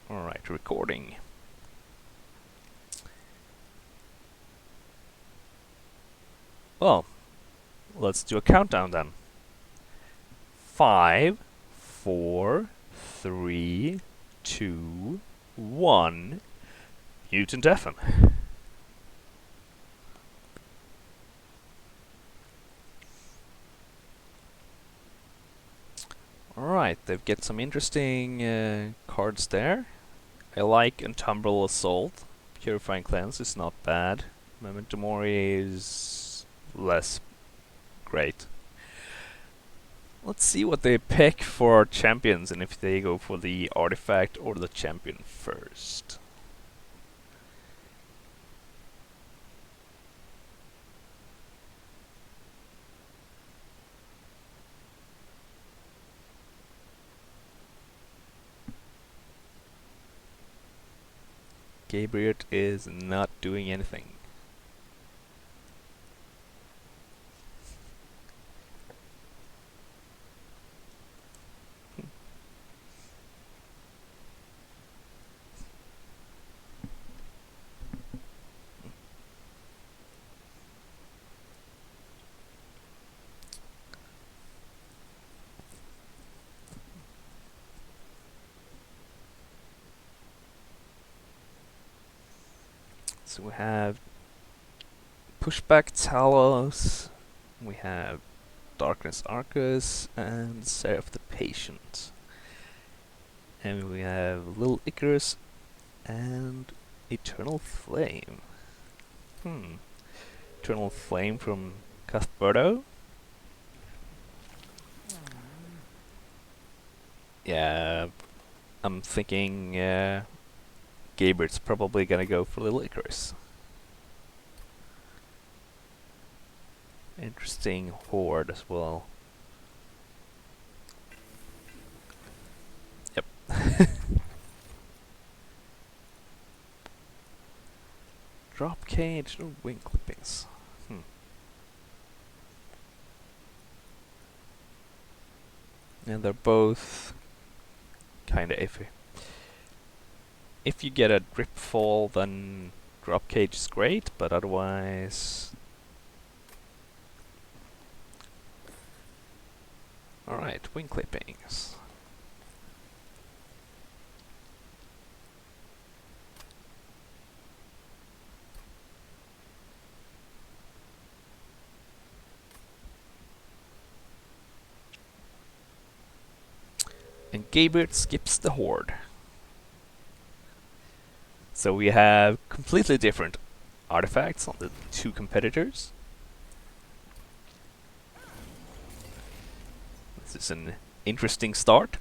Alright, recording. Well, let's do a countdown then. 5, 4, 3, 2, 1. Mutant FM. Alright, they've got some interesting cards there. I like Untumbrel Assault. Purifying Cleanse is not bad. Memento Mori is less great. Let's see what they pick for our champions and if they go for the artifact or the champion first. Gabriot is not doing anything. So we have Pushback Talos, we have Darkness Arcus, and Seraph the Patient. And we have Little Icarus and Eternal Flame. Eternal Flame from Cuthbert. Yeah, I'm thinking Gabriot's probably gonna go for Little Icarus. Interesting horde as well. Yep. Drop cage or wing clippings. And they're both kinda iffy. If you get a drip fall, then drop cage is great, but otherwise... Alright, wing clippings. And Gabriot skips the horde. So we have completely different artifacts on the two competitors. This is an interesting start.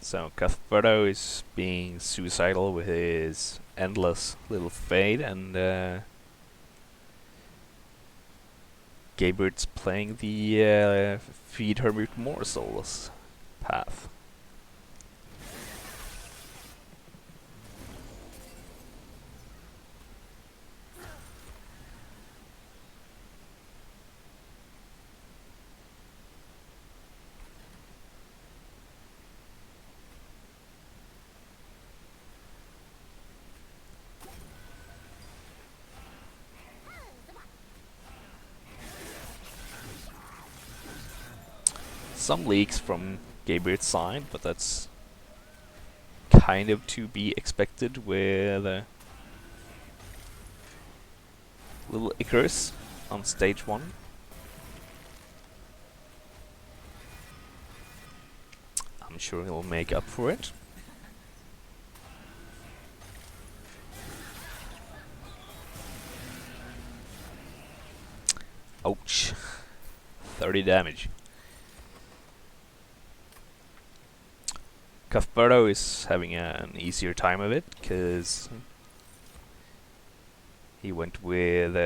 So Cuthbert is being suicidal with his endless little fade, and Gabriot's playing the feed her with more souls path. Some leaks from Gabriot's side, but that's kind of to be expected with Little Icarus on stage 1. I'm sure he'll make up for it. Ouch. 30 damage. Cuthbert is having an easier time of it, because he went with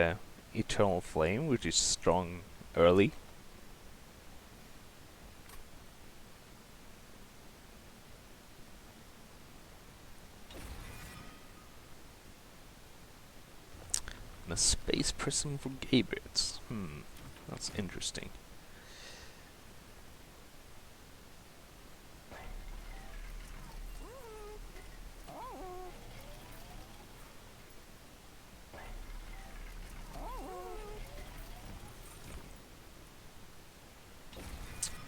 Eternal Flame, which is strong early. And a Space Prism for Gabriot. That's interesting.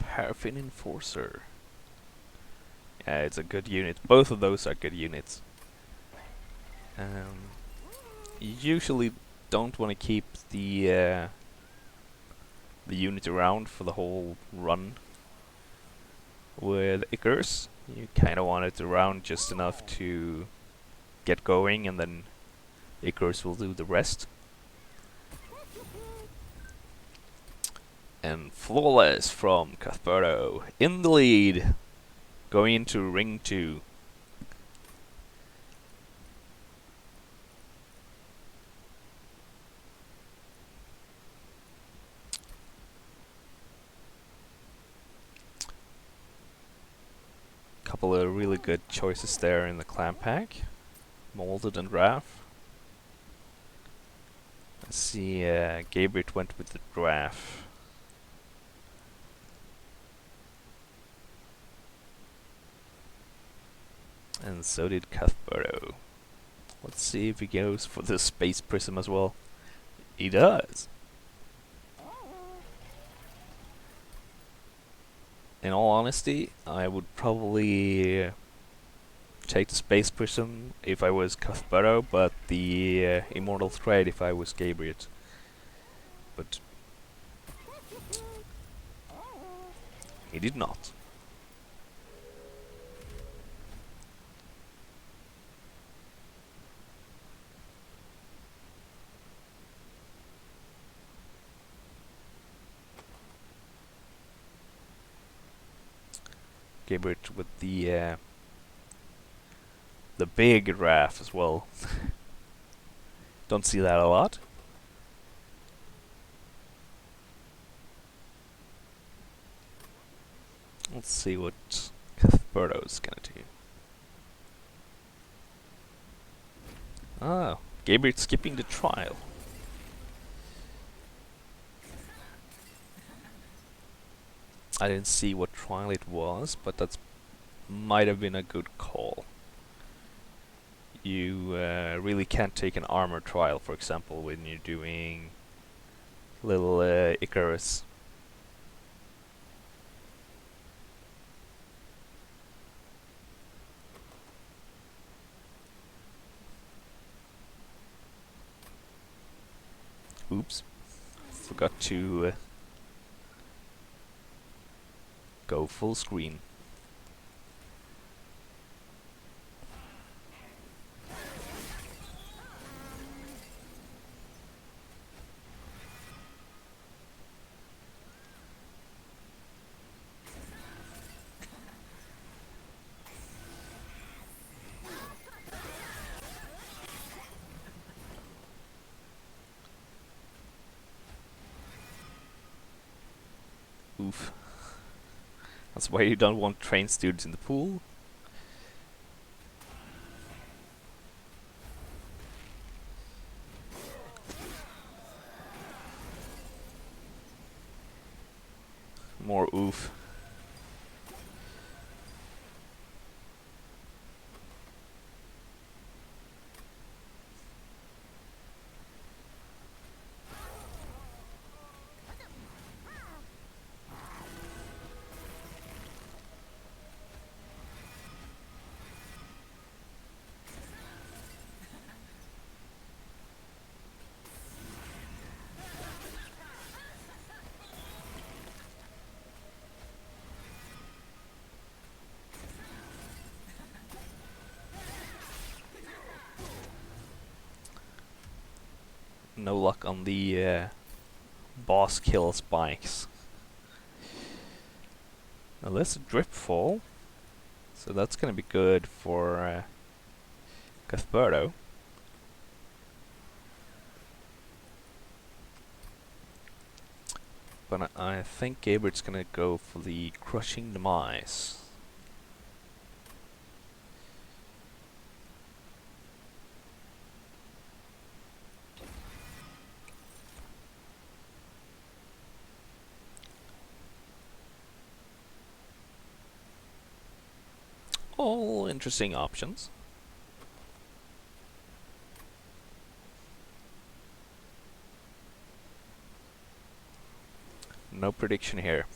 Paraffin Enforcer. Yeah, it's a good unit. Both of those are good units. You usually don't want to keep the unit around for the whole run with Icarus. You kind of want it around just enough to get going, and then Icarus will do the rest. And Flawless from Cuthbert in the lead, going into ring 2. Couple of really good choices there in the clan pack. Molded and Raph. Let's see, Gabriot went with the Raph. And so did Cuthbert. Let's see if he goes for the Space Prism as well. He does! In all honesty, I would probably take the Space Prism if I was Cuthbert, but the Immortal Thread if I was Gabriot. But he did not. Gabriot with the big Raph as well. Don't see that a lot. Let's see what Cuthberto's gonna do. Ah, Gabriot skipping the trial. I didn't see what trial it was, but that might have been a good call. You really can't take an armor trial, for example, when you're doing little Icarus. Oops. Forgot to go full screen. Oof. That's why you don't want trained students in the pool. More oof. no luck on the boss kill spikes. Now there's a drip fall, so that's gonna be good for Cuthbert. But I think Gabriot's gonna go for the crushing demise. All interesting options. No prediction here.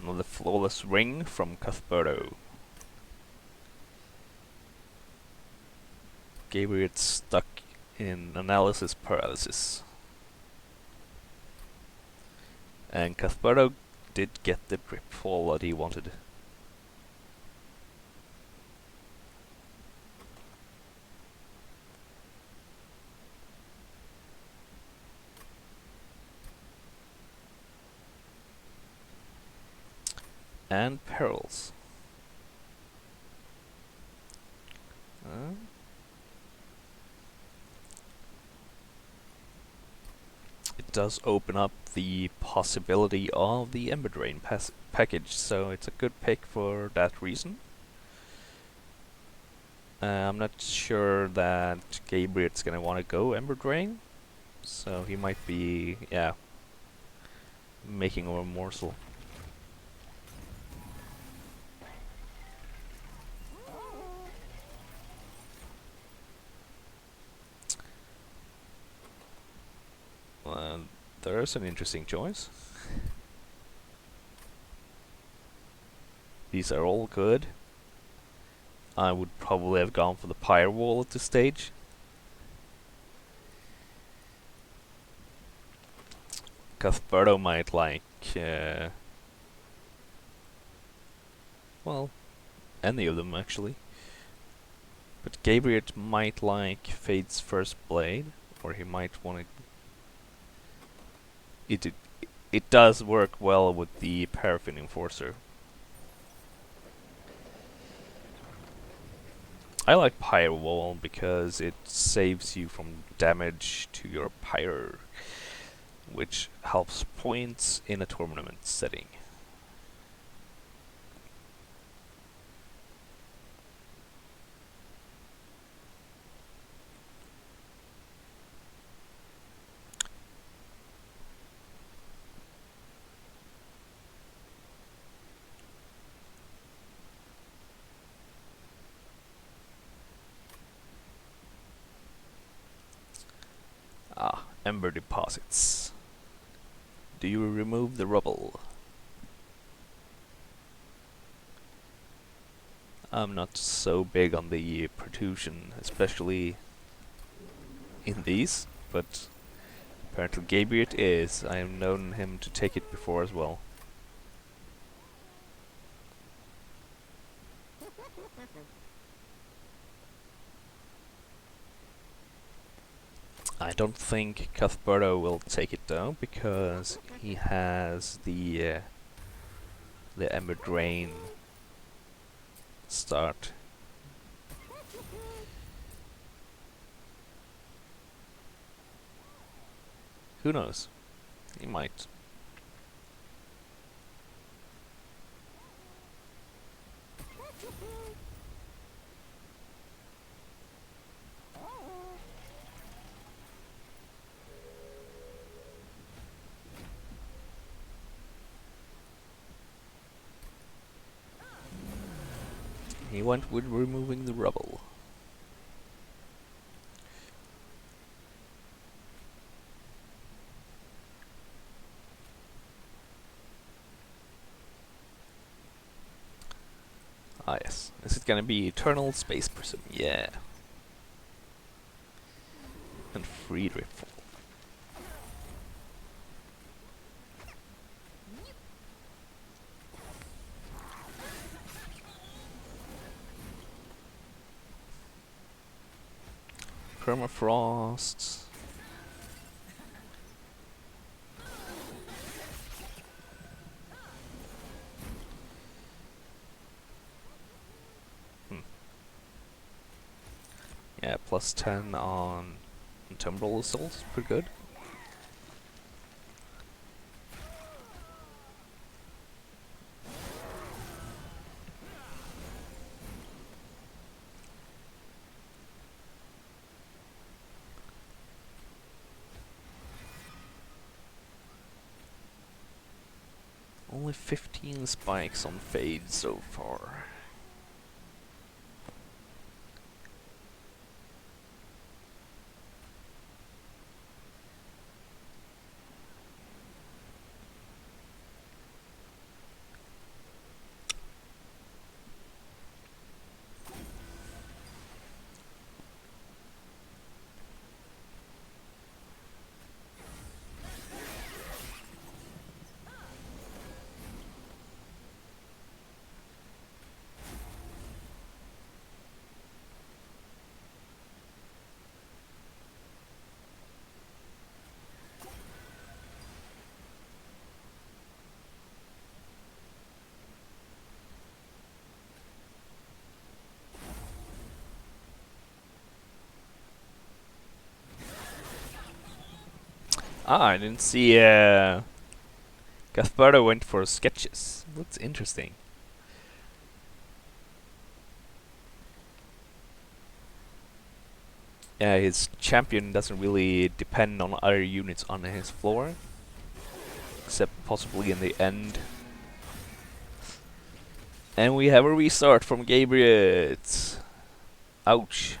Another flawless ring from Cuthbert. Gabriot stuck in analysis paralysis. And Cuthbert did get the drip fall that he wanted. And perils. It does open up the possibility of the Ember Drain package, so it's a good pick for that reason. I'm not sure that Gabriot's gonna want to go Ember Drain, so he might be, yeah, making a morsel. There's an interesting choice. These are all good. I would probably have gone for the Pyre Wall at this stage. Cuthbert might like, well, any of them actually. But Gabriot might like Fade's First Blade, or he might want to. It does work well with the Paraffin Enforcer. I like Pyre Wall because it saves you from damage to your Pyre, which helps points in a tournament setting. Ember deposits. Do you remove the rubble? I'm not so big on the protrusion, especially in these, but apparently Gabriot is. I have known him to take it before as well. I don't think Cuthbert will take it though, because he has the Ember Drain start. Who knows? He might. He went with removing the rubble. Ah yes. Is it gonna be Eternal Space Prism? Yeah. And free ripfall. Permafrost. Yeah, plus 10 on Temporal Assault. Pretty good. Only 15 spikes on Fade so far. Ah, I didn't see Cuthbert went for sketches. That's interesting. Yeah, his champion doesn't really depend on other units on his floor. Except possibly in the end. And we have a restart from Gabriot. Ouch.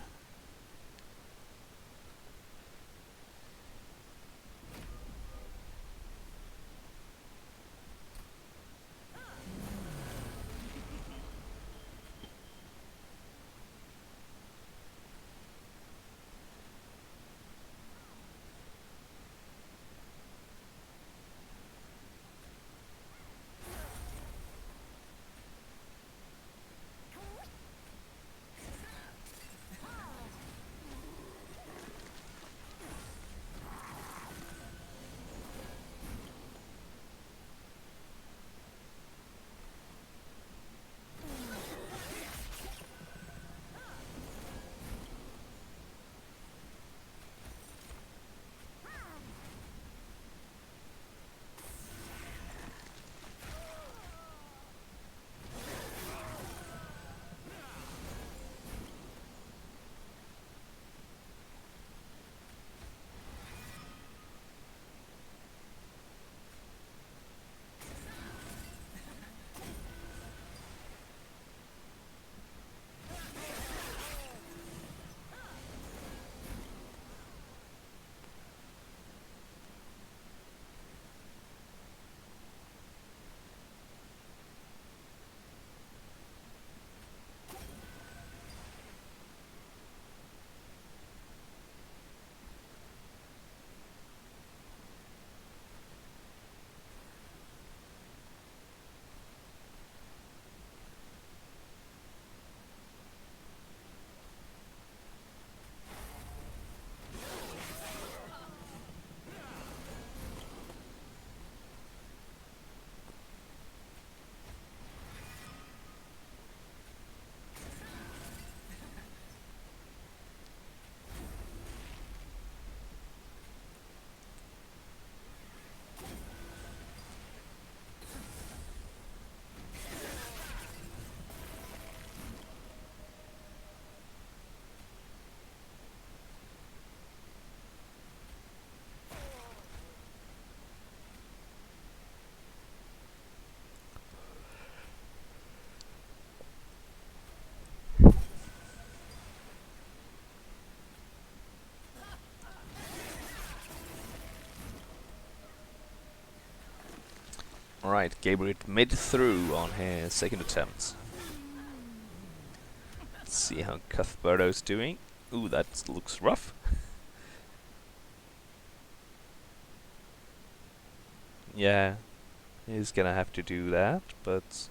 Alright, Gabriot mid through on his second attempt. Let's see how Cuthbert's doing. Ooh, that looks rough. Yeah, he's gonna have to do that, but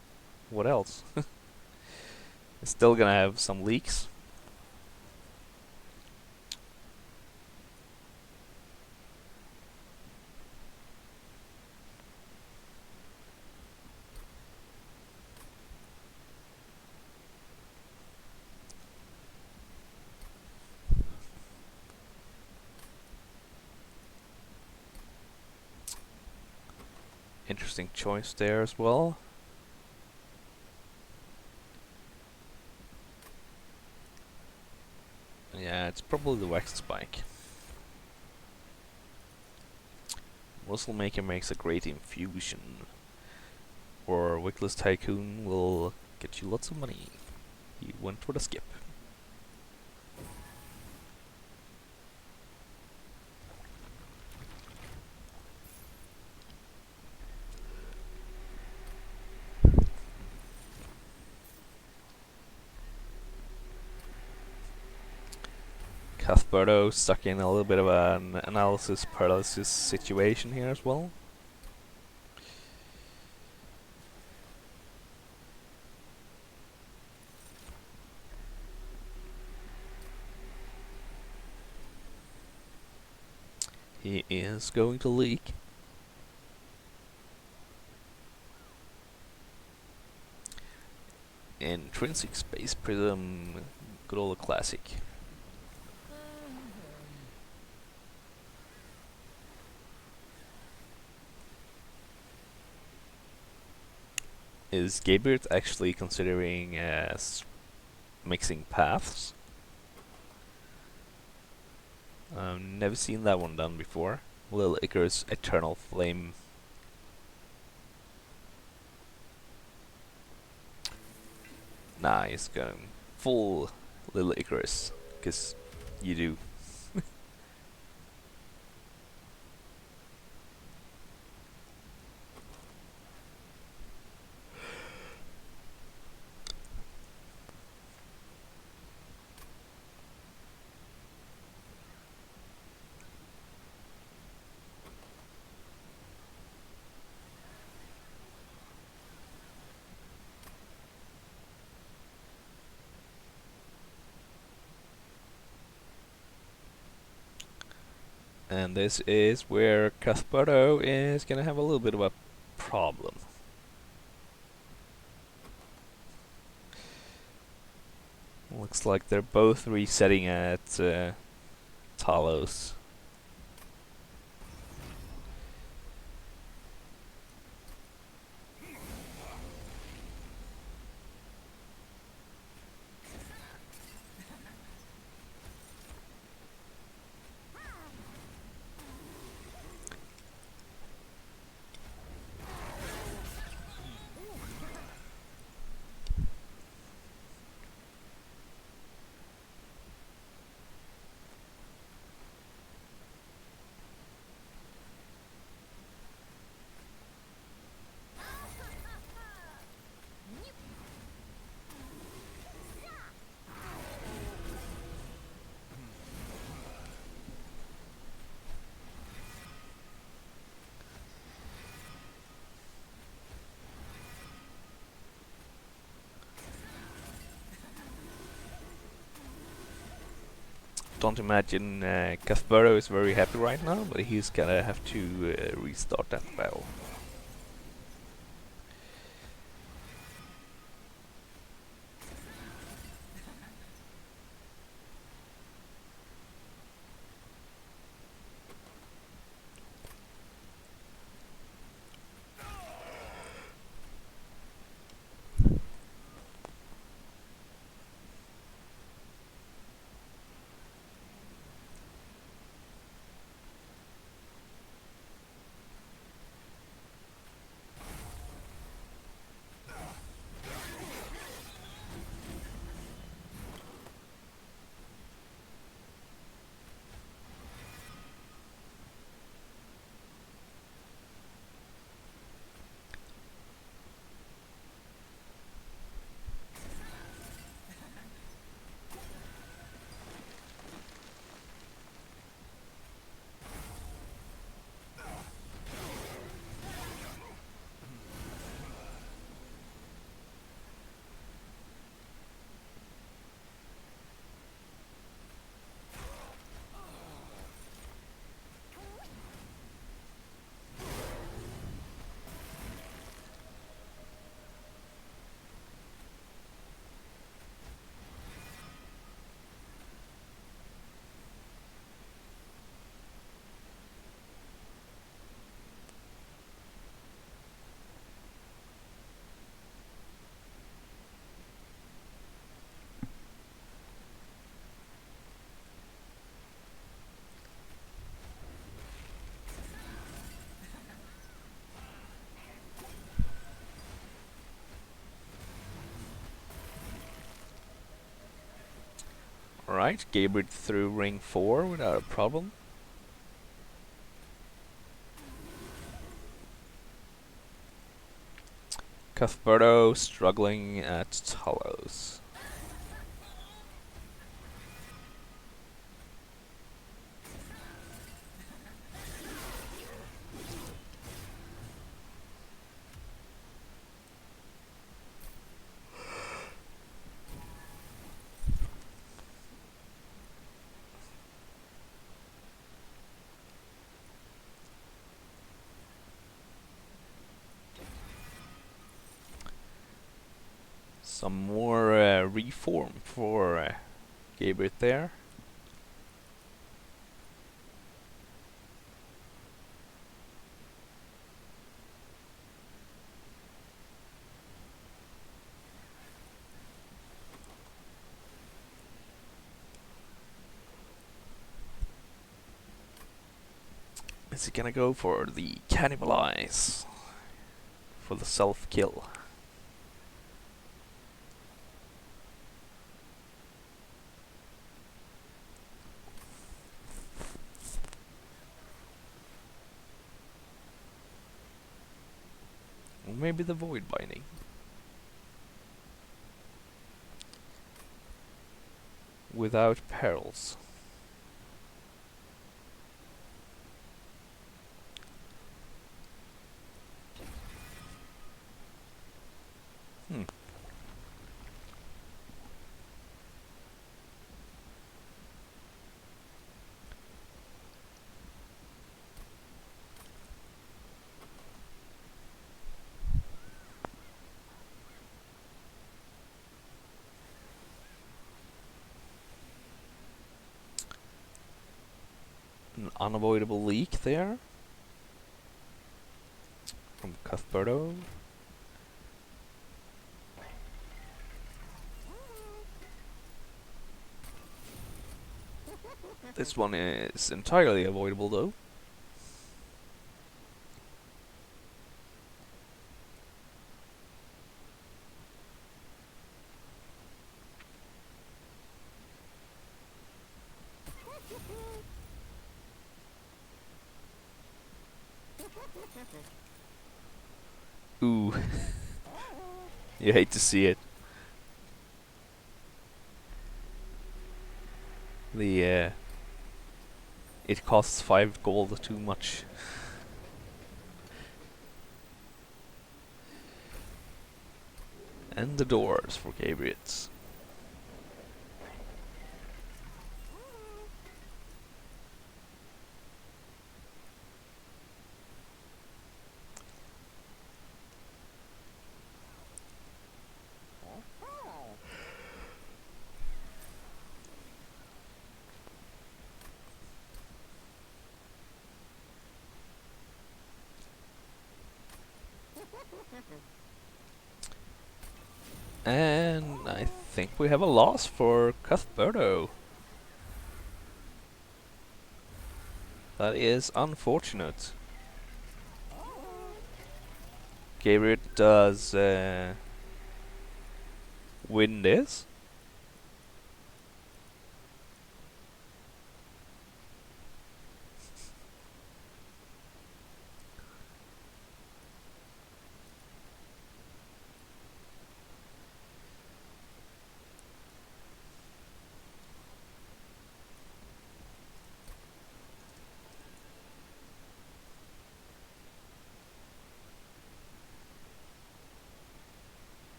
what else? He's still gonna have some leaks. Interesting choice there as well. Yeah, it's probably the Wax Spike. Muscle Maker makes a great infusion. Or Wickless Tycoon will get you lots of money. He went for the skip. Cuthbert stuck in a little bit of an analysis paralysis situation here as well. He is going to leak. Intrinsic Space Prism, good old classic. Is Gabriot actually considering mixing paths? Never seen that one done before. Lil Icarus Eternal Flame. Nah, he's going full Lil Icarus, because you do. And this is where Cuthbert is gonna have a little bit of a problem. Looks like they're both resetting at Talos. Don't imagine Cuthbert is very happy right now, but he's gonna have to restart that battle. Alright, Gabriot through ring 4 without a problem. Cuthbert struggling at Talos. Some more reform for Gabriot there. Is he gonna go for the cannibalize? For the self-kill? Or maybe the void binding? Without perils. An unavoidable leak there from Cuthbert. This one is entirely avoidable though. Ooh. You hate to see it. The it costs 5 gold too much. And the doors for Gabriot. And I think we have a loss for Cuthbert. That is unfortunate. Gabriot does win this.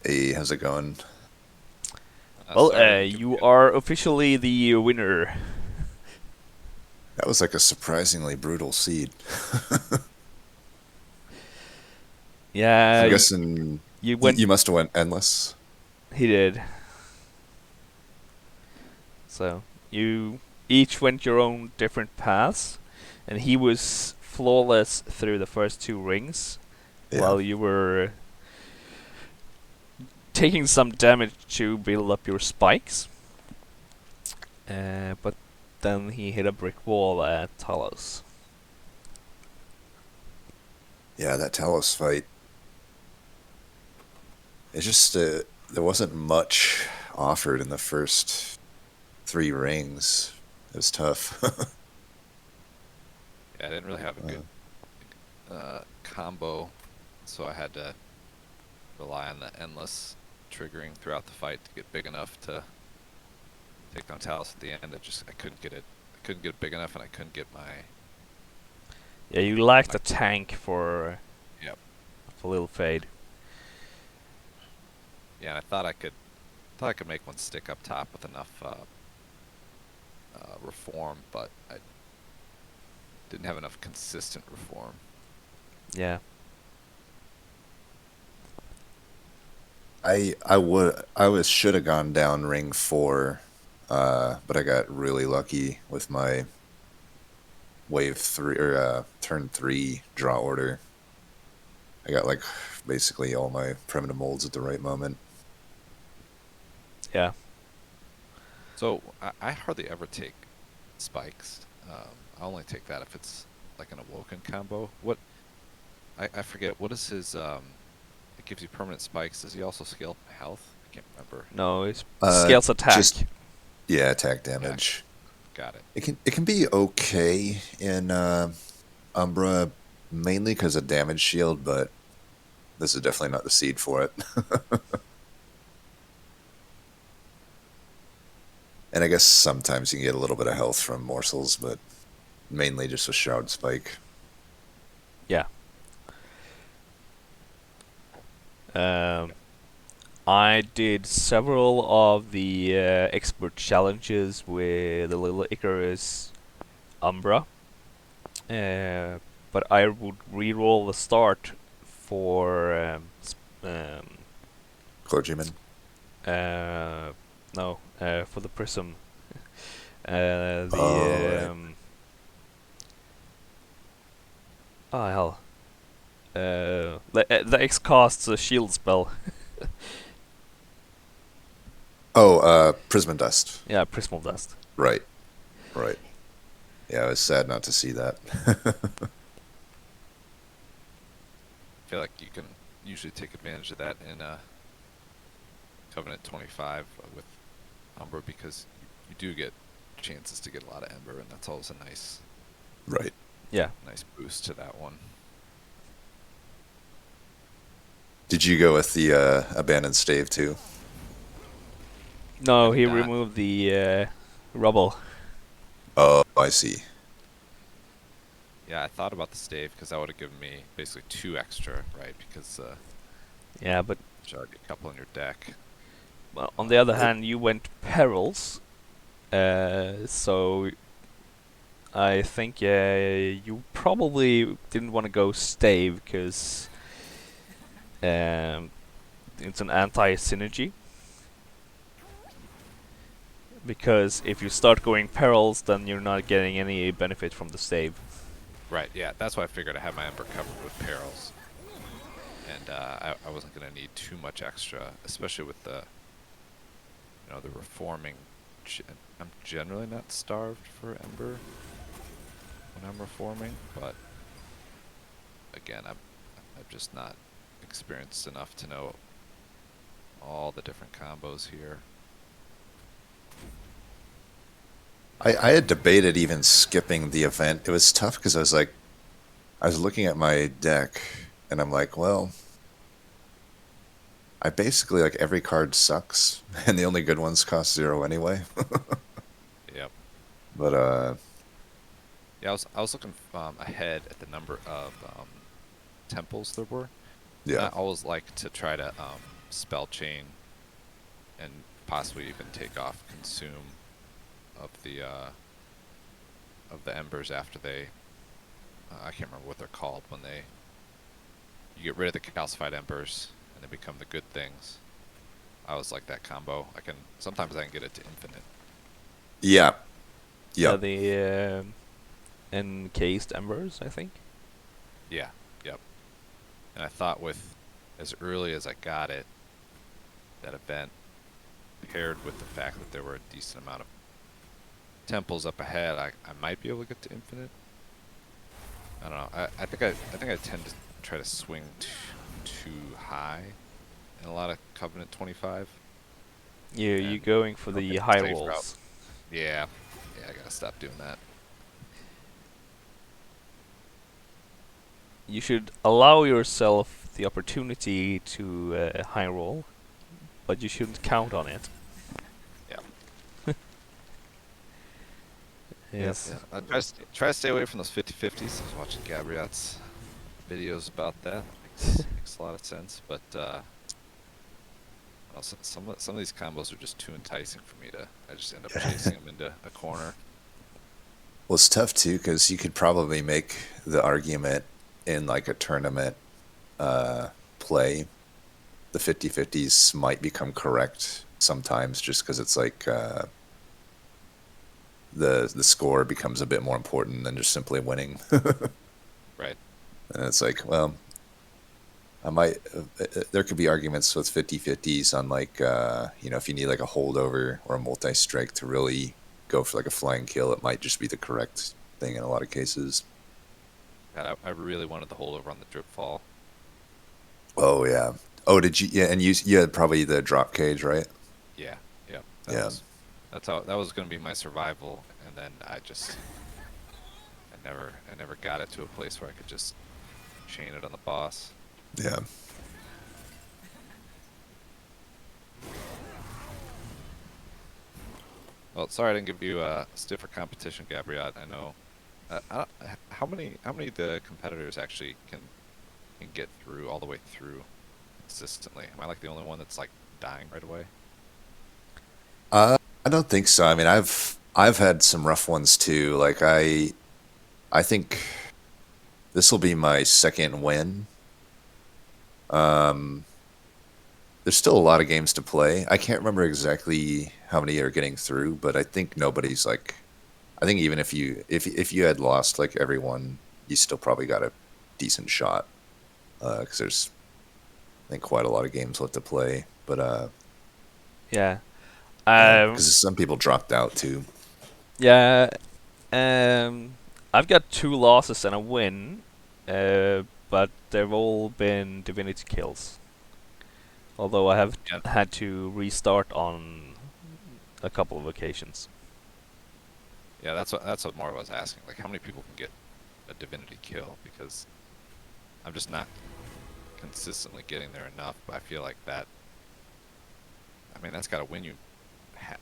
Hey, how's it going? Well, Sorry. you are officially the winner. That was like a surprisingly brutal seed. Yeah, I'm guessing you went. you must have went endless. He did. So you each went your own different paths, and he was flawless through the first two rings, Yeah. while you were taking some damage to build up your spikes. But then he hit a brick wall at Talos. Yeah, that Talos fight. It's just there wasn't much offered in the first three rings. It was tough. Yeah, I didn't really have a good combo, so I had to rely on the endless triggering throughout the fight to get big enough to take down Talos at the end. I couldn't get it. I couldn't get it big enough, and I couldn't get my. Yeah, you lacked a tank for Yep. a little fade. Yeah, and I thought I could make one stick up top with enough reform, but I didn't have enough consistent reform. Yeah. I should have gone down ring 4, but I got really lucky with my wave 3 or turn 3 draw order. I got like basically all my primitive molds at the right moment. Yeah. So I hardly ever take spikes. I only take that if it's like an awoken combo. What I forget. What is his? It gives you permanent spikes. Does he also scale health? I can't remember. No, it scales attack. Just yeah, attack damage. Got it. It can be okay in Umbra, mainly because of damage shield, but this is definitely not the seed for it. And I guess sometimes you can get a little bit of health from morsels, but mainly just a shroud spike. Yeah. I did several of the expert challenges with the little Icarus Umbra, but I would re-roll the start for Clergyman. no, for the Prism. Right. Oh hell. The X casts a shield spell. Oh, Prism Dust. Yeah, Prismal Dust. Right. Right. Yeah, I was sad not to see that. I feel like you can usually take advantage of that in Covenant 25 with Umbra because you do get chances to get a lot of Ember, and that's always a nice Right. Yeah. boost to that one. Did you go with the abandoned stave too? No, I he did not. removed the rubble. Oh, I see. Yeah, I thought about the stave because that would have given me basically 2 extra, right? Because Yeah, but there's already a couple in your deck. well, on the other hand, you went perils, so I think you probably didn't want to go stave because it's an anti-synergy. Because if you start going perils, then you're not getting any benefit from the stave. Right, yeah, that's why I figured I had my Ember covered with perils. And I wasn't going to need too much extra, especially with the, the reforming. I'm generally not starved for Ember when I'm reforming, but again, I'm just not experienced enough to know all the different combos here. I had debated even skipping the event. It was tough because I was looking at my deck and I'm like, well, I basically like every card sucks and the only good ones cost 0 anyway. Yep. But Yeah, I was looking ahead at the number of temples there were. And yeah. I always like to try to spell chain and possibly even take off consume of the embers after they I can't remember what they're called when you get rid of the calcified embers and they become the good things. I always like that combo. Sometimes I can get it to infinite. Yeah. Yep. The encased embers, I think. Yeah, yep. And I thought with as early as I got it, that event paired with the fact that there were a decent amount of temples up ahead, I might be able to get to infinite. I don't know. I think I tend to try to swing too high in a lot of Covenant 25, You and going for I don't the think high the safe route. rolls. Yeah, yeah, I gotta stop doing that. You should allow yourself the opportunity to high roll, but you shouldn't count on it. Yeah, yeah, Yes. yeah. I try to stay away from those 50-50s. I was watching Gabriot's videos about that. Makes a lot of sense, but well, some of these combos are just too enticing for me to. I just end up chasing them into a corner. Well, it's tough too because you could probably make the argument in like a tournament play. The 50-50s might become correct sometimes just because it's like the score becomes a bit more important than just simply winning. Right. And it's like, well, I might. There could be arguments with 50-50s on like, if you need like a holdover or a multi-strike to really go for like a flying kill, it might just be the correct thing in a lot of cases. God, I really wanted the holdover on the drip fall. Oh yeah. Oh, did you? Yeah, and you had probably the drop cage, right? Yeah, yeah. Yeah. That's how that was going to be my survival, and then I never got it to a place where I could just chain it on the boss. Yeah. Well, sorry I didn't give you a stiffer competition, Gabriot. I know. How many of the competitors actually can get through all the way through consistently? Am I like the only one that's like dying right away? I don't think so. I mean, I've had some rough ones too. Like I think this will be my second win. Um, there's still a lot of games to play. I can't remember exactly how many are getting through, but I think nobody's like. I think even if you had lost like everyone, you still probably got a decent shot because there's I think quite a lot of games left to play. But Yeah. yeah, Um. because some people dropped out too. Yeah. Um. I've got 2 losses and a win, but they've all been divinity kills. Although I have Yeah, had to restart on a couple of occasions. yeah. That's what more I was asking. Like, how many people can get a divinity kill? Because I'm just not consistently getting there enough. But I feel like that. I mean, that's got to win you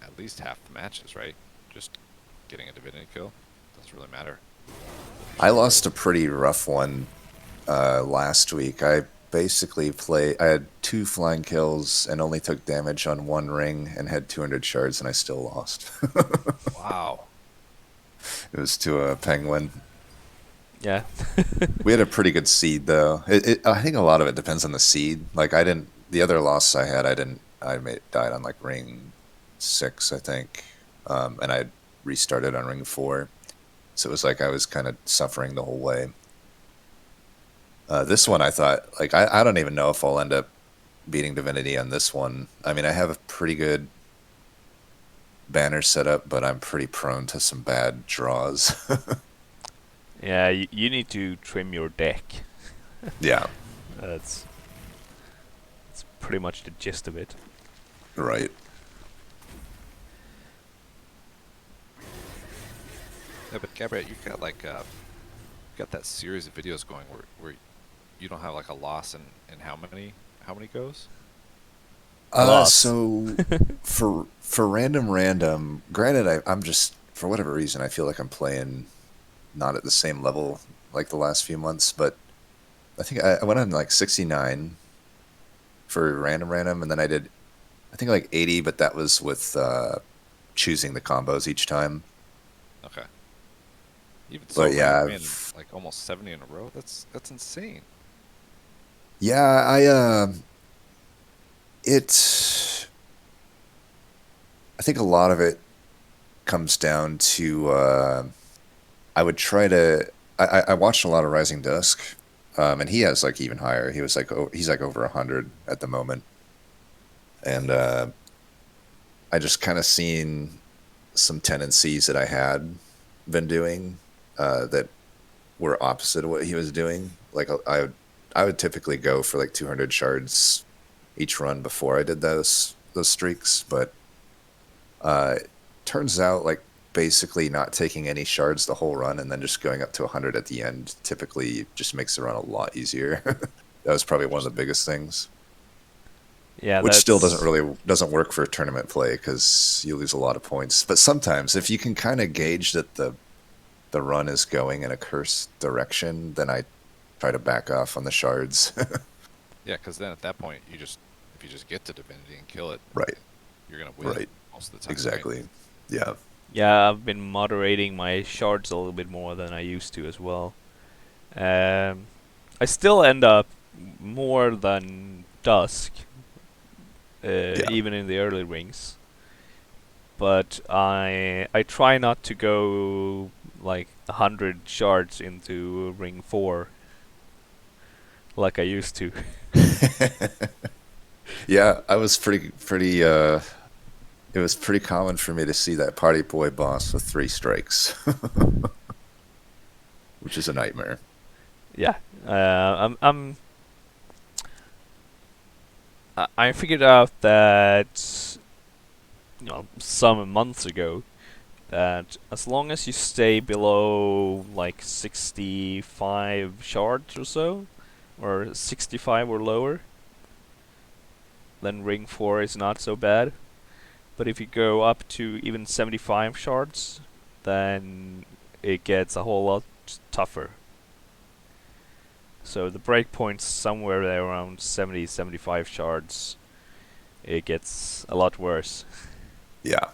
at least half the matches, right? Just getting a divinity kill doesn't really matter. I lost a pretty rough one last week. I basically I had 2 flying kills and only took damage on 1 ring and had 200 shards, and I still lost. Wow. It was to a penguin. Yeah. We had a pretty good seed though. I think a lot of it depends on the seed. Like I didn't. The other loss I had, I didn't. Died on like ring 6, I think, and I restarted on ring 4. So it was like I was kind of suffering the whole way. This Okay. one, I thought, like, I don't even know if I'll end up beating Divinity on this one. I mean, I have a pretty good banner set up, but I'm pretty prone to some bad draws. Yeah. You need to trim your deck. Yeah, That's pretty much the gist of it. right. Yeah, but Gabriel, you've got like you've got that series of videos going where you don't have like a loss in how many goes? Lots. So for random, granted, I'm just for whatever reason I feel like I'm playing not at the same level like the last few months, but I think I went on like 69 for random, and then I think like 80, but that was with choosing the combos each time. Okay. Even so, But yeah, ran like almost 70 in a row. That's insane. yeah, it's I think a lot of it comes down to I would try to. I watched a lot of Rising Dusk, and he has like even higher. He was like he's like over 100 at the moment, and I just kind of seen some tendencies that I had been doing that were opposite of what he was doing. Like I would typically go for like 200 shards each run before I did those streaks, but turns out like basically not taking any shards the whole run and then just going up to 100 at the end typically just makes the run a lot easier. That was probably one of the biggest things, Yeah, which still that's doesn't work for tournament play because you lose a lot of points. But sometimes if you can kind of gauge that the run is going in a cursed direction, then I try to back off on the shards. Yeah, because then at that point, if you just get to Divinity and kill it, Right, you're gonna win right, most of the time. exactly. Right? Yeah, yeah. I've been moderating my shards a little bit more than I used to as well. I still end up more than Dusk, yeah, even in the early rings. But I try not to go like 100 shards into ring 4 like I used to. yeah. I was pretty. It was pretty common for me to see that party boy boss with 3 strikes, which is a nightmare. Yeah, I figured out that some months ago that as long as you stay below like 65 shards or so, or 65 or lower, then ring 4 is not so bad. But if you go up to even 75 shards, then it gets a whole lot tougher. So the breakpoint's somewhere there around 70, 75 shards. It gets a lot worse. Yeah,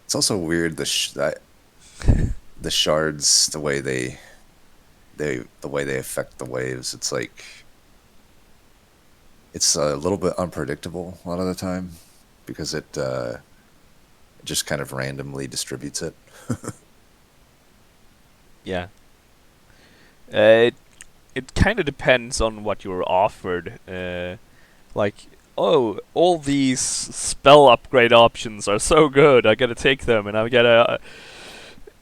it's also weird the shards, the way they affect the waves. It's like it's a little bit unpredictable a lot of the time because it just kind of randomly distributes it. Yeah. It it kind of depends on what you're offered. Like, oh, all these spell upgrade options are so good. I gotta take them, and I gotta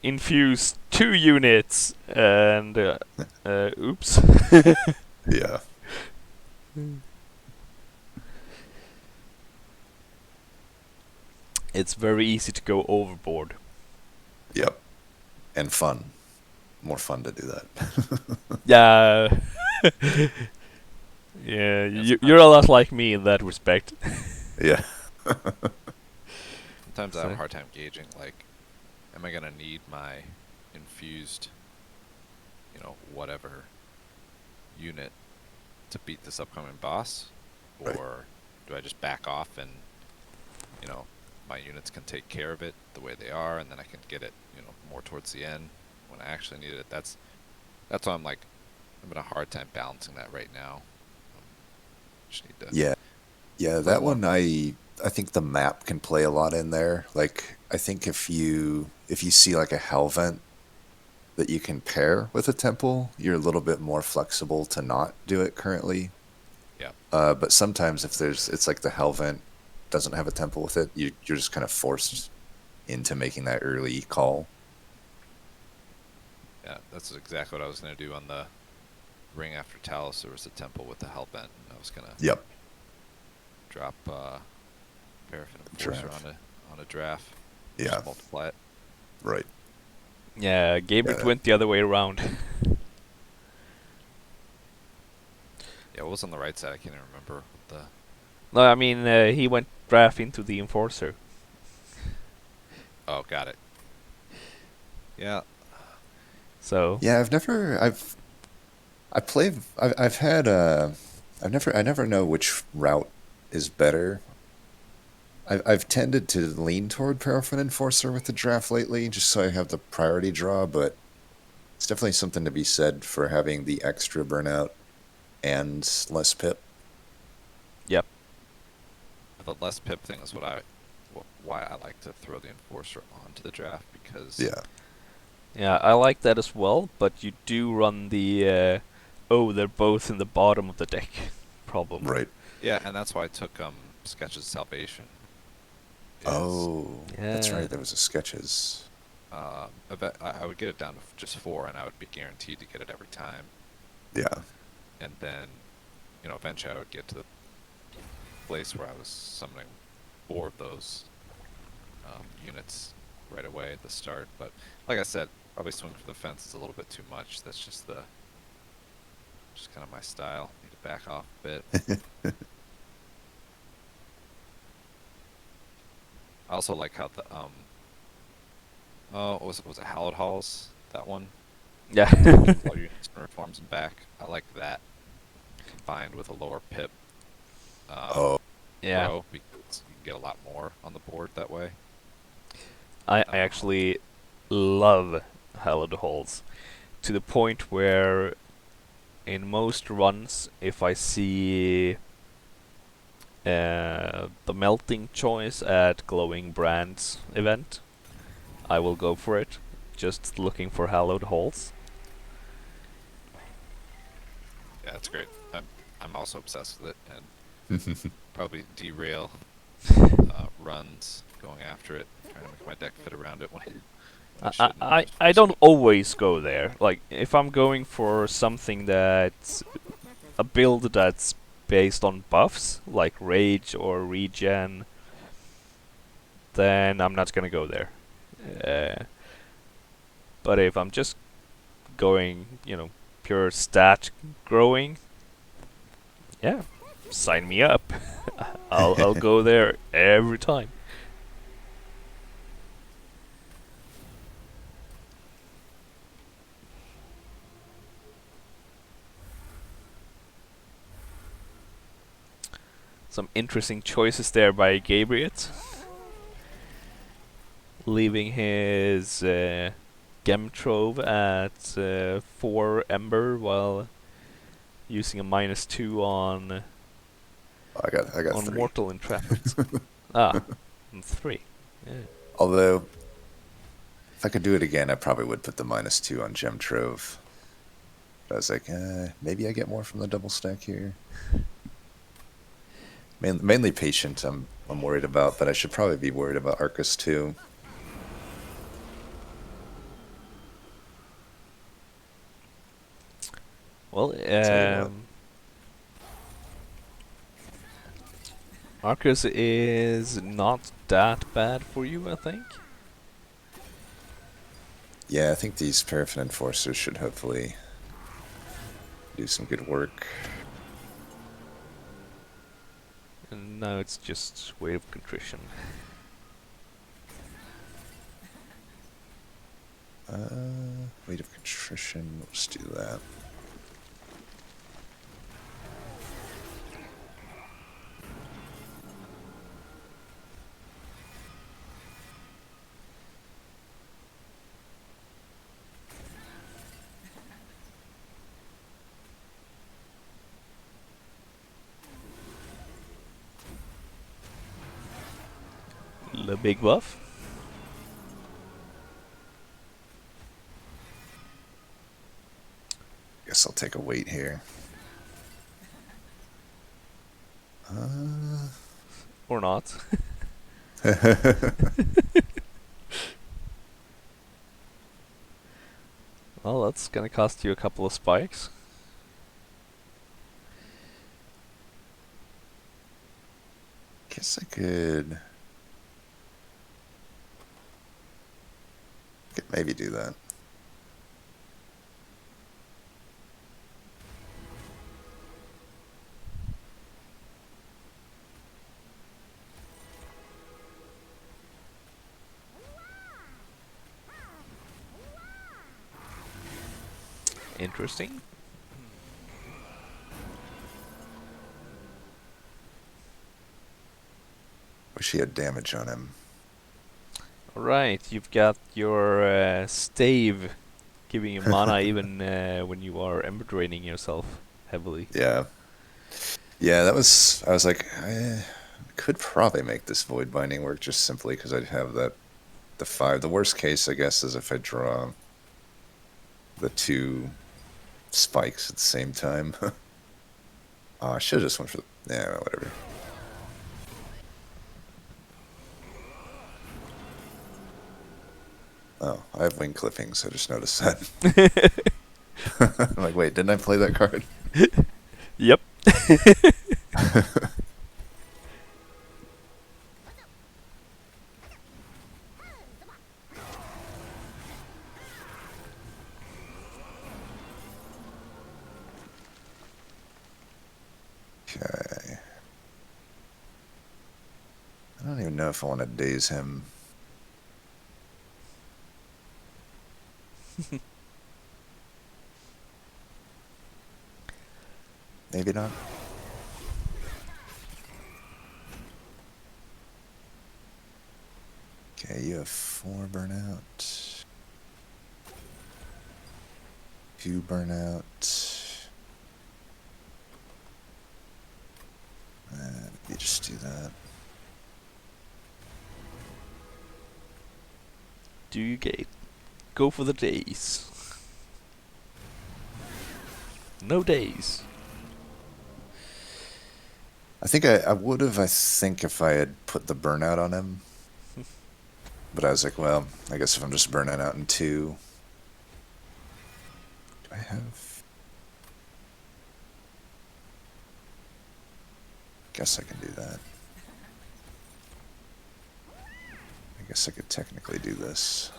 infuse 2 units. And oops. Yeah, It's very easy to go overboard. yep, and fun, more fun to do that. Yeah. Yeah, you're a lot like me in that respect. Yeah, Sometimes I have a So, hard time gauging, like, am I gonna need my infused, whatever unit to beat this upcoming boss, right. or do I just back off and you know my units can take care of it the way they are, and then I can get it more towards the end when I actually need it. That's why I'm having a hard time balancing that right now. Just need to Yeah, yeah. play That more. one, I think the map can play a lot in there. Like, I think if you see like a hell vent that you can pair with a temple, you're a little bit more flexible to not do it currently. Yeah, But sometimes if it's like the hell vent doesn't have a temple with it, you're just kind of forced into making that early call. yeah. That's exactly what I was gonna do on the ring after Talos. There was a temple with the Hellbent, and I was gonna Yep. drop Paraffin Enforcer Draft. on a draft. Yeah. Just multiply it. Right. yeah, Gabriot Yeah. went the other way around. Yeah, what was on the right side? I can't even remember. No, I mean, he went draft into the Enforcer. Oh, got it. Yeah, So, Yeah. I've had I never know which route is better. I've tended to lean toward Paraffin Enforcer with the draft lately, just so I have the priority draw, but it's definitely something to be said for having the extra burnout and less pip. Yep. The less pip thing is why I like to throw the Enforcer onto the draft, because Yeah. Yeah, I like that as well, but you do run the oh, they're both in the bottom of the deck problem. Right. yeah, and that's why I took Sketches of Salvation. Is Oh, that's Yeah. right. There was a sketches. I would get it down to just 4, and I would be guaranteed to get it every time. Yeah. And then, eventually I would get to the place where I was summoning 4 of those units right away at the start. But like I said, probably swing for the fence is a little bit too much. That's just kind of my style. Need to back off a bit. I also like how the was it Hallowed Halls, that one? Yeah. All units and reforms and back. I like that combined with a lower pip Oh, Yeah. row, because you can get a lot more on the board that way. I actually love Hallowed Halls to the point where in most runs, if I see the melting choice at Glowing Brands event, I will go for it. Just looking for Hallowed Halls. Yeah, it's great. I'm also obsessed with it, and probably derail runs going after it, trying to make my deck fit around it when I shouldn't. I don't always go there. Like, if I'm going for something that's a build that's based on buffs, like Rage or Regen, then I'm not gonna go there. But if I'm just going, pure stat growing, yeah, sign me up. I'll go there every time. Some interesting choices there by Gabriot. Leaving his Gemtrove at 4 Ember while using a -2 on I got 3. Mortal Entrapment. Ah, and 3. Yeah. Although, if I could do it again, I probably would put the -2 on Gem Trove. But I was like, maybe I get more from the double stack here. Mainly Patient I'm worried about, but I should probably be worried about Arcus too. Well, Tell you what. Arcus is not that bad for you, I think. Yeah, I think these Paraffin Enforcers should hopefully do some good work. And now it's just Weight of Contrition. Weight of Contrition, let's do that. The big buff. Guess I'll take a weight here. Or not. Well, that's gonna cost you a couple of spikes. Guess I could maybe do that. Interesting. Wish he had damage on him. Alright, you've got your stave giving you mana even when you are ember draining yourself. heavily. Yeah. Yeah, that was. I was like, I could probably make this void binding work just simply because I'd have the 5. The worst case, I guess, is if I draw the 2 spikes at the same time. Oh, I should have just went for the. Yeah, whatever. Oh, I have wing clippings. I just noticed that. I'm like, wait, didn't I play that card? Yep. Okay. I don't even know if I want to daze him. Maybe not. Okay, you have 4 burnout. 2 burnout. You just do that. Do you go for the days? No days. I think I would have, I think, if I had put the burnout on him. But I was like, well, I guess if I'm just burning out in 2. Do I have. Guess I can do that. I guess I could technically do this.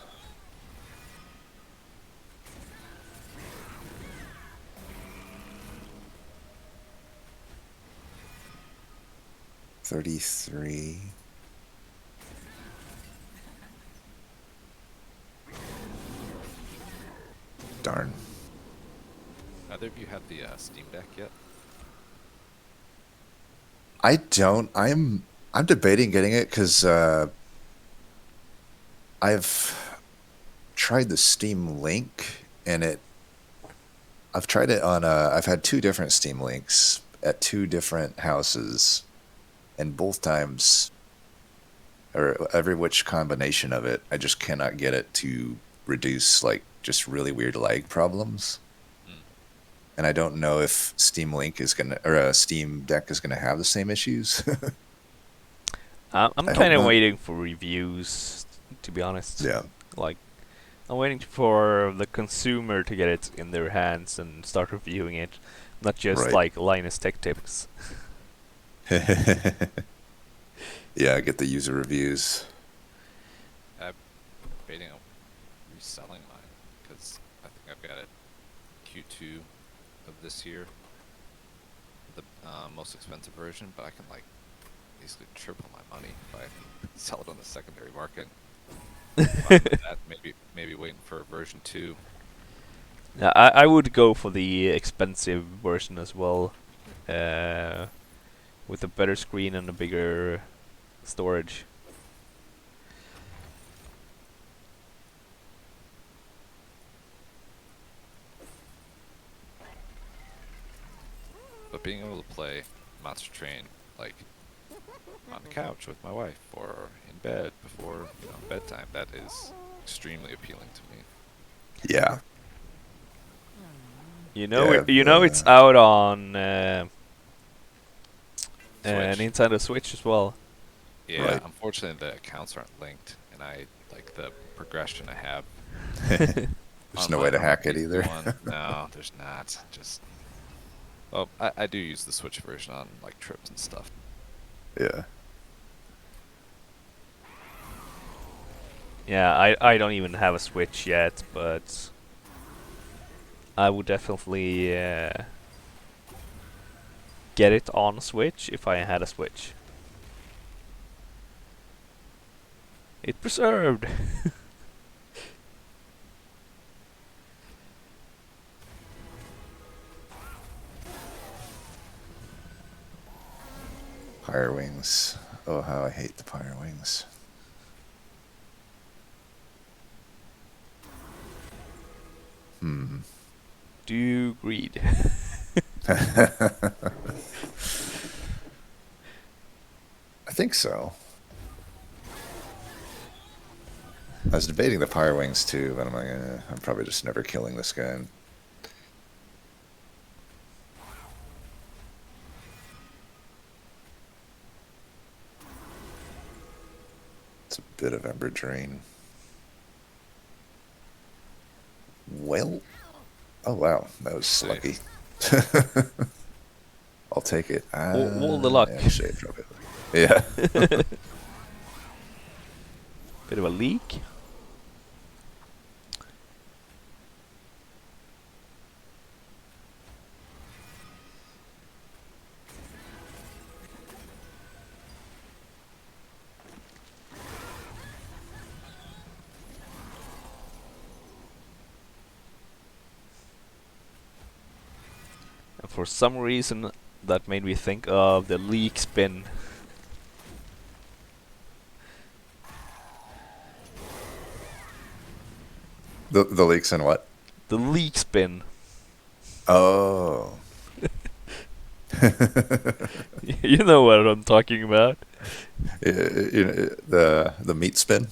$33. Darn. Either of you have the Steam Deck yet? I don't. I'm debating getting it because I've tried the Steam Link and I've tried it on I've had 2 different Steam Links at 2 different houses, and both times, or every which combination of it, I just cannot get it to reduce like just really weird lag problems. And I don't know if Steam Link is gonna, or Steam Deck is gonna have the same issues. I'm I hope kind of not. waiting for reviews, to be honest. Yeah, Like, I'm waiting for the consumer to get it in their hands and start reviewing it, not just right. like Linus Tech Tips. Yeah, get the user reviews. I'm debating on reselling mine because I think I've got it Q2 of this year, the most expensive version, but I can like basically triple my money if I sell it on the secondary market. Fine with that. Maybe waiting for version 2. Yeah, I would go for the expensive version as well, with a better screen and a bigger storage. But being able to play Monster Train like on the couch with my wife or in bed before bedtime, that is extremely appealing to me. Yeah, yeah. You know it's out on Switch. Nintendo Switch as well. Yeah, Right. unfortunately the accounts aren't linked, and I like the progression I have There's on no way to on my hack it either. PS1. No, there's not. Just I do use the Switch version on like trips and stuff. Yeah. Yeah, I don't even have a Switch yet, but I would definitely get it on Switch if I had a Switch. It preserved. Pyre Wings. Oh, how I hate the Pyre Wings. Hmm. Do you greed? I think so. I was debating the Pyre Wings too, but I'm like, I'm probably just never killing this guy. It's a bit of Ember Drain. Well, oh wow, that was lucky. I'll take it. All the luck. Yeah, shade from it. Yeah. Bit of a leak. And for some reason, that made me think of the leak spin. The leaks in what? The leak spin. Oh. You know what I'm talking about. The meat spin.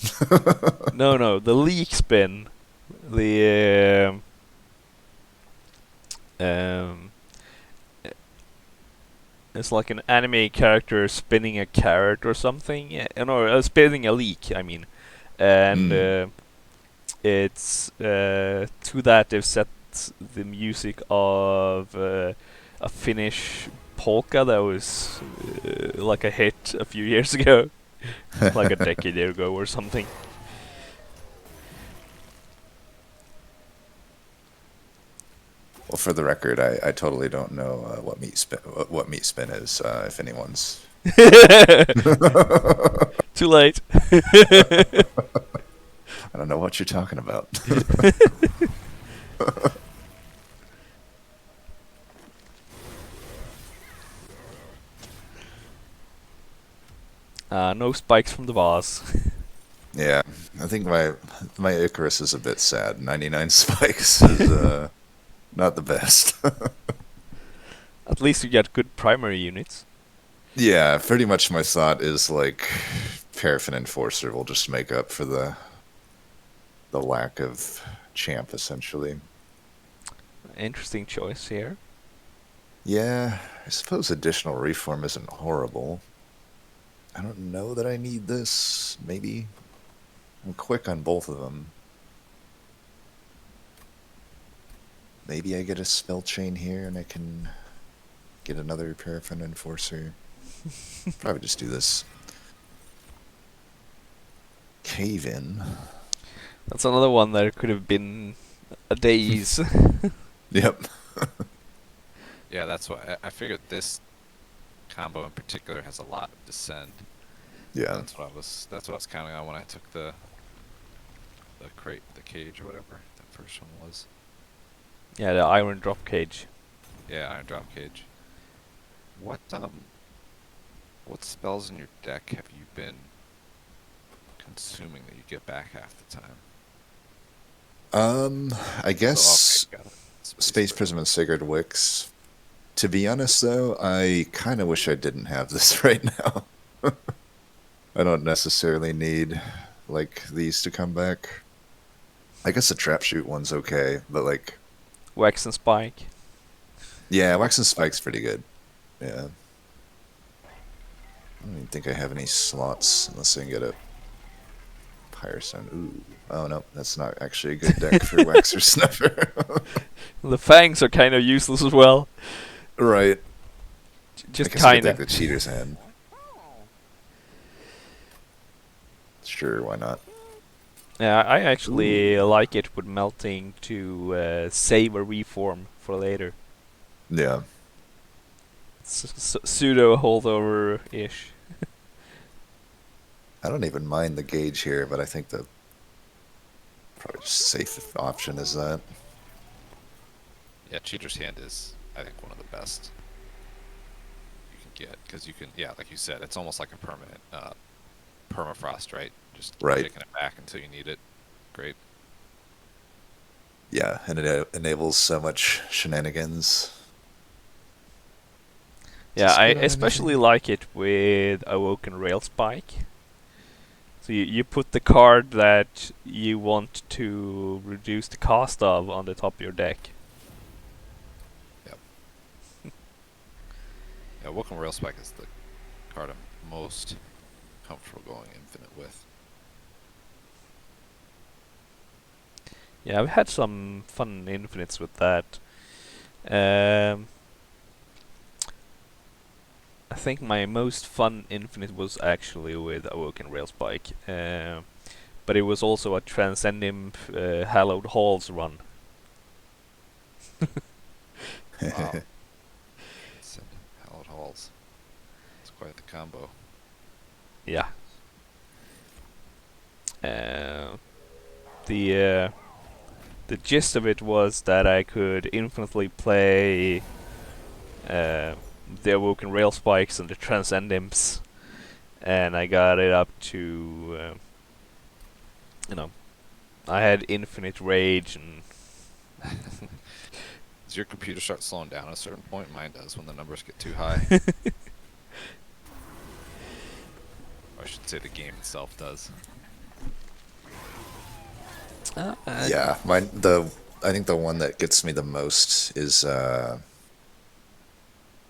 No, the leak spin. The um, it's like an anime character spinning a carrot or something. Yeah, no, spinning a leak. I mean, and it's to that they've set the music of a Finnish polka that was like a hit a few years ago, like a decade ago or something. Well, for the record, I totally don't know what meat spin is. If anyone's, Too late. I don't know what you're talking about. No spikes from the boss. Yeah, I think my Icarus is a bit sad. 99 spikes is not the best. At least you get good primary units. Yeah, pretty much my thought is like Paraffin Enforcer will just make up for the lack of champ, essentially. Interesting choice here. Yeah, I suppose additional reform isn't horrible. I don't know that I need this. Maybe. I'm quick on both of them. Maybe I get a spell chain here and I can get another Paraffin Enforcer. Probably just do this. Cave in. That's another one that could have been a daze. Yep. Yeah, that's why I figured this combo in particular has a lot of descend. Yeah. That's what I was counting on when I took the cage or whatever that first one was. Yeah, the iron drop cage. Yeah, iron drop cage. What spells in your deck have you been consuming that you get back half the time? I guess Oh, okay, got it. Space Prism and Sacred Wicks. To be honest, though, I kind of wish I didn't have this right now. I don't necessarily need like these to come back. I guess the Trap Shoot one's okay, but like, Wax and spike. yeah, Wax and Spike's pretty good. Yeah. I don't even think I have any slots unless I can get a Pyrostone. Ooh. Oh no, that's not actually a good deck for Wax or Snuffer. The fangs are kind of useless as well. Right. Just I guess I kind could of. deck the Cheater's Hand. Sure, why not? Yeah, I actually like it with melting to save a reform for later. Yeah. Pseudo holdover-ish. I don't even mind the gauge here, but I think the probably just safe option is that. Yeah, Cheater's Hand is, I think, one of the best you can get because you can, yeah, like you said, it's almost like a permanent permafrost, right? Just keep Right. taking it back until you need it. Great. Yeah, and it enables so much shenanigans. Yeah, this I good on especially anything? like it with Awoken Rail Spike. So you put the card that you want to reduce the cost of on the top of your deck. Yep. Yeah, Welcome Rail Spike is the card I'm most comfortable going infinite with. Yeah, I've had some fun infinites with that. Um, I think my most fun infinite was actually with Awoken Rail Spike. But it was also a Transcendim Hallowed Halls run. Wow. Send Hallowed Halls. It's quite the combo. Yeah. The the gist of it was that I could infinitely play the Awoken Rail Spikes and the Transcendimps, and I got it up to, you know, I had infinite rage and Does your computer start slowing down at a certain point? Mine does when the numbers get too high. Or I should say the game itself does. Yeah, I think the one that gets me the most is what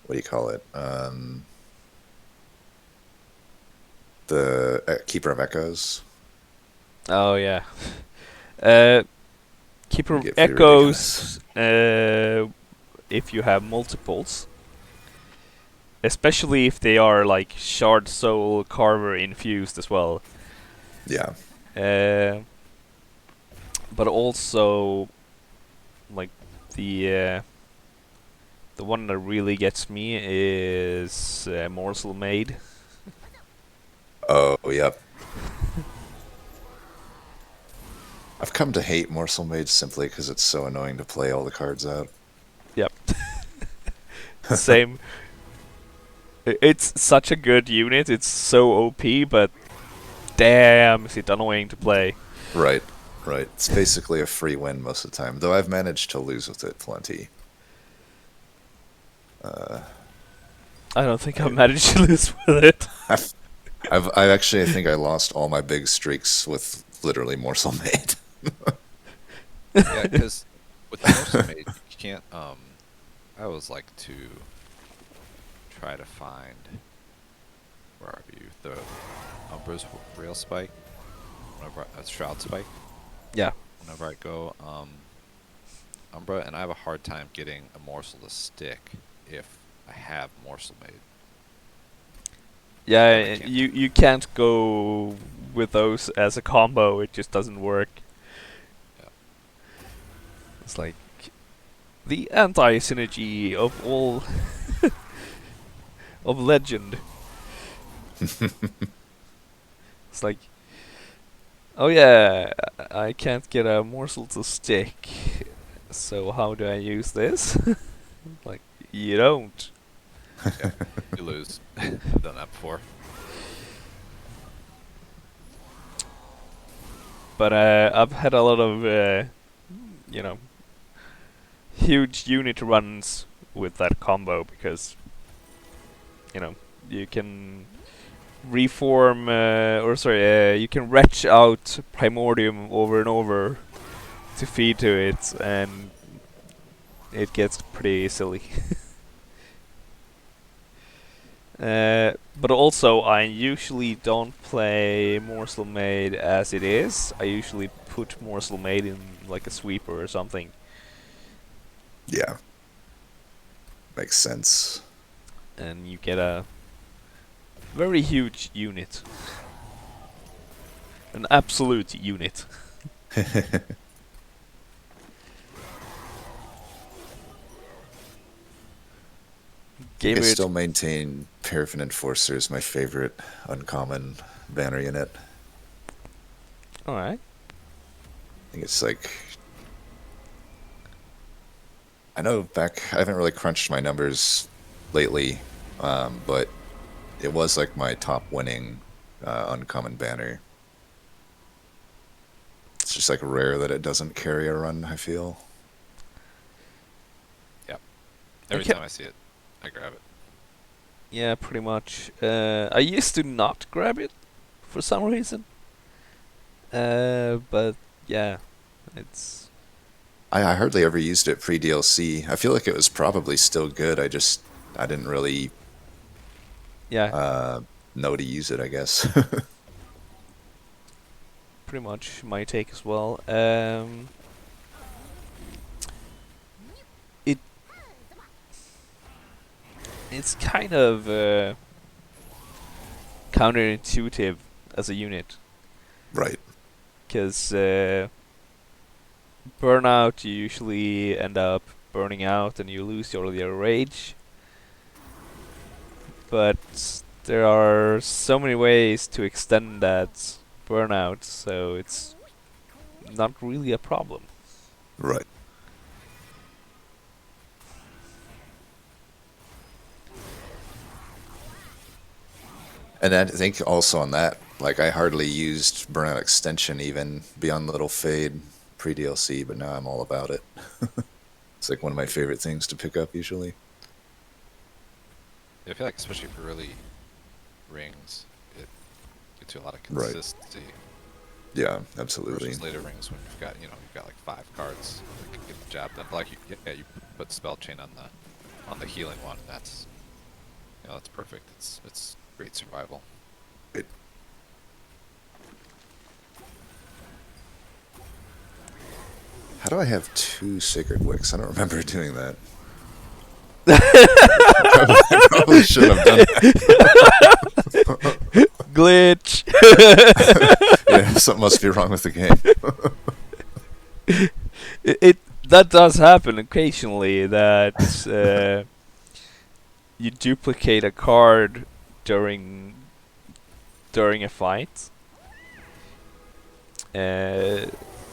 do you call it? The Keeper of Echoes. oh yeah. Uh, Keeper Can of get pretty ridiculous. Echoes. If you have multiples, especially if they are like Shard Soul Carver infused as well. Yeah. Uh, but also like the one that really gets me is Morsel Maid. Oh, yep. I've come to hate Morsel Mage simply because it's so annoying to play all the cards out. Yep. Same. It's such a good unit. It's so OP, but damn, is it annoying to play. Right, right. It's basically a free win most of the time, though I've managed to lose with it plenty. I don't think I've I, managed to lose with it. I actually I think I lost all my big streaks with literally Morsel Mage. Yeah, because with the Morsel Mage, you can't. I always like to try to find. Where are you? The Umbra's Rail Spike. Whenever Shroud Spike. Yeah. Whenever I go Umbra, and I have a hard time getting a morsel to stick if I have Morsel Made. Then I Yeah, can't. you can't go with those as a combo. It just doesn't work. Yeah. It's like the anti-synergy of all of Legend. It's like, oh yeah, I can't get a morsel to stick. So how do I use this? Like, you don't. Yeah. You lose. I've done that before. But I've had a lot of, you know, huge unit runs with that combo because, you know, you can reform, you can retch out Primordium over and over to feed to it, and it gets pretty silly. But also, I usually don't play Morsel Maid as it is. I usually put Morsel Maid in like a sweeper or something. Yeah, makes sense. And you get a very huge unit. An absolute unit. I Gabriot. still maintain Paraffin Enforcer is my favorite uncommon banner unit. Alright. I think it's like I know back I haven't really crunched my numbers lately, but it was like my top winning uncommon banner. It's just like rare that it doesn't carry a run, I feel. Yep. Every Okay. time I see it, I grab it. Yeah, pretty much. I used to not grab it for some reason. But yeah, it's I hardly ever used it pre DLC. I feel like it was probably still good. I didn't really yeah, uh, know to use it, I guess. pretty much my take as well. It it's kind of counterintuitive as a unit, Right. because burnout you usually end up burning out and you lose your rage. But there are so many ways to extend that burnout, so it's not really a problem. Right. And I think also on that, like I hardly used Burnout Extension even beyond Little Fade pre DLC, but now I'm all about it. It's like one of my favorite things to pick up usually. I feel like especially for early rings, it gets you a lot of Right. consistency Yeah, absolutely. versus later rings when you've got like 5 cards that can get the job done. Like you put spell chain on the healing one. That's that's perfect. It's great survival. It, how do I have 2 Sacred Wicks? I don't remember doing that. I probably should have done that. Glitch. Yeah, something must be wrong with the game. It that does happen occasionally, that you duplicate a card during a fight.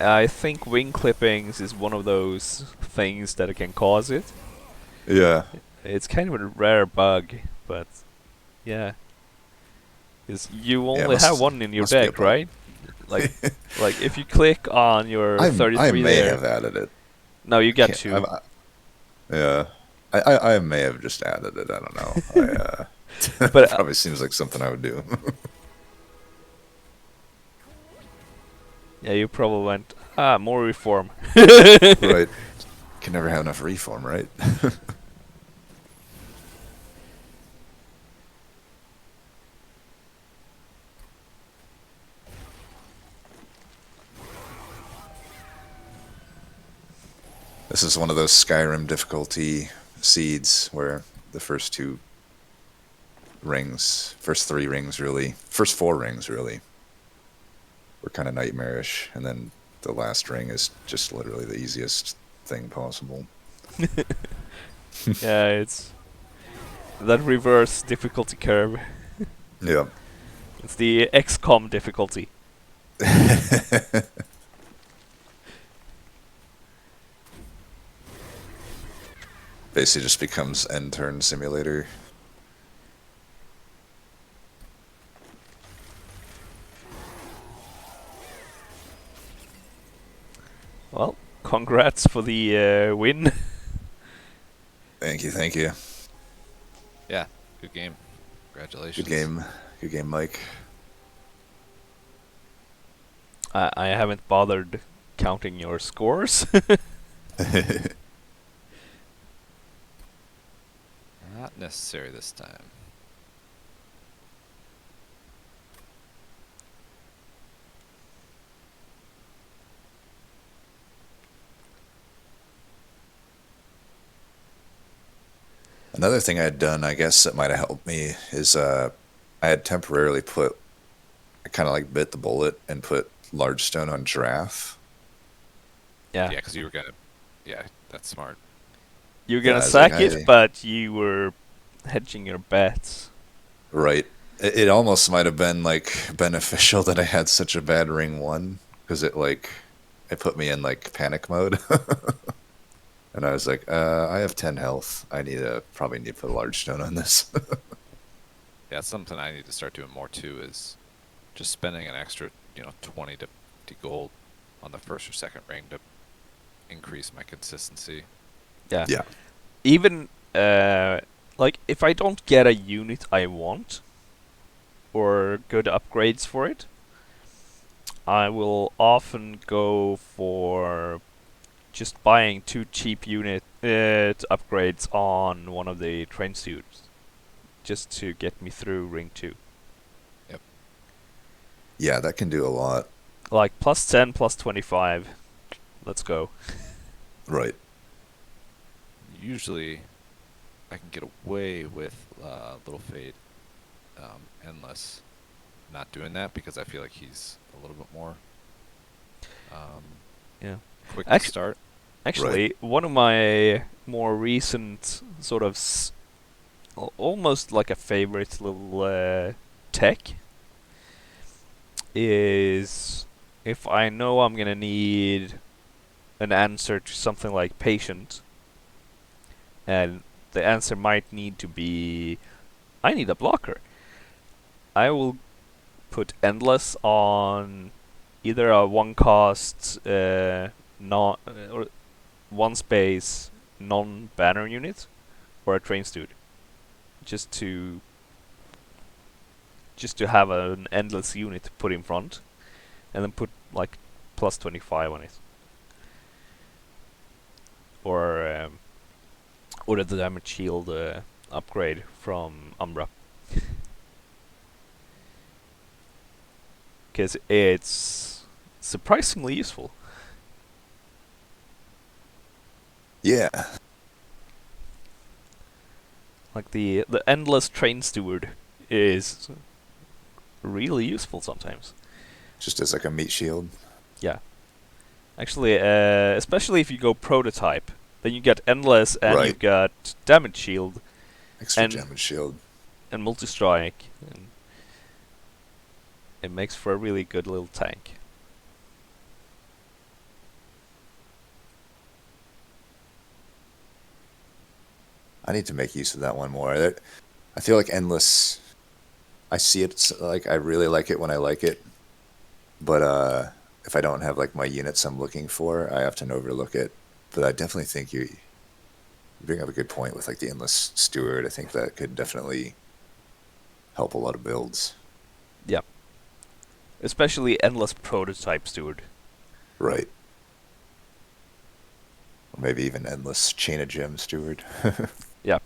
I think wing clippings is one of those things that can cause it. Yeah. It's kind of a rare bug, but yeah, 'cause you Yeah, only have one in your must be a deck, bug. right? Like like if you click on your I 33 may there, have added it. no, you I get can't, two. yeah. I may have just added it. I don't know. But Probably seems like something I would do. yeah, you probably went, more reform. Right. Can never have enough reform, right? This is one of those Skyrim difficulty seeds where the first 3 rings really, first 4 rings really, were kind of nightmarish, and then the last ring is just literally the easiest thing possible. Yeah, it's that reverse difficulty curve. Yeah. It's the XCOM difficulty. Basically just becomes end turn simulator. Well, congrats for the win. Thank you, thank you. Yeah, good game. Congratulations. Good game, Mike. I haven't bothered counting your scores. Not necessary this time. Another thing I had done, I guess that might have helped me, is I had temporarily I kind of like bit the bullet and put large stone on giraffe. Yeah, Yeah, because you were gonna. Yeah, that's smart. you're Yeah, gonna I was like, sack it, but you were hedging your bets. right. It almost might have been like beneficial that I had such a bad ring 1, because it put me in like panic mode. And I was like, I have 10 health. Probably need to put a large stone on this. Yeah, it's something I need to start doing more too. Is just spending an extra 20 to 50 gold on the first or second ring to increase my consistency. Yeah. Yeah. Even like if I don't get a unit I want or good upgrades for it, I will often go for just buying 2 cheap unit upgrades on one of the train suits, just to get me through ring 2. Yeah, that can do a lot. Like plus 10, plus 25. Let's go. Right. Usually, I can get away with Little Fade Endless not doing that because I feel like he's a little bit more Yeah. quick to Actu- start. Actually, one of my more recent sort of almost like a favorite little tech is if I know I'm gonna need an answer to something like patient, and the answer might need to be I need a blocker. I will put endless on either a one cost not or one space non banner unit or a train student, just to have an endless unit to put in front, and then put like plus 25 on it, or the damage shield upgrade from Umbra, because it's surprisingly useful. Yeah. Like the endless train steward is really useful sometimes. Just as like a meat shield. Yeah. Actually, especially if you go prototype, then you get endless and Right. you've got damage shield Extra and damage shield. multi strike, and it makes for a really good little tank. I need to make use of that one more. I feel like endless. I see it like I really like it when I like it, but if I don't have like my units I'm looking for, I often overlook it. But I definitely think you bring up a good point with like the endless steward. I think that could definitely help a lot of builds. Yeah. Especially endless prototype steward. Right. Or maybe even endless chain of gem steward. Yeah.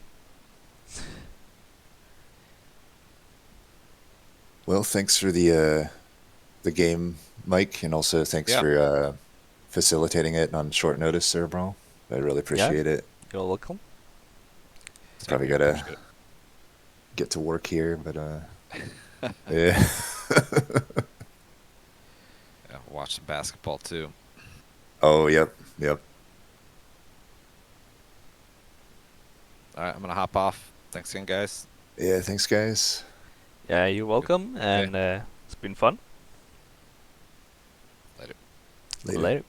Well, thanks for the game, Mike, and also thanks Yeah. for facilitating it on short notice, there, bro. I really Yeah. appreciate it. You're welcome. Probably Same here, gotta appreciate it. get to work here, but yeah. Yeah, watch some basketball too. Oh, yep, yep. All right, I'm gonna hop off. Thanks again, guys. Yeah, thanks, guys. Yeah, you're welcome, Okay. and it's been fun. Later. Later. Later.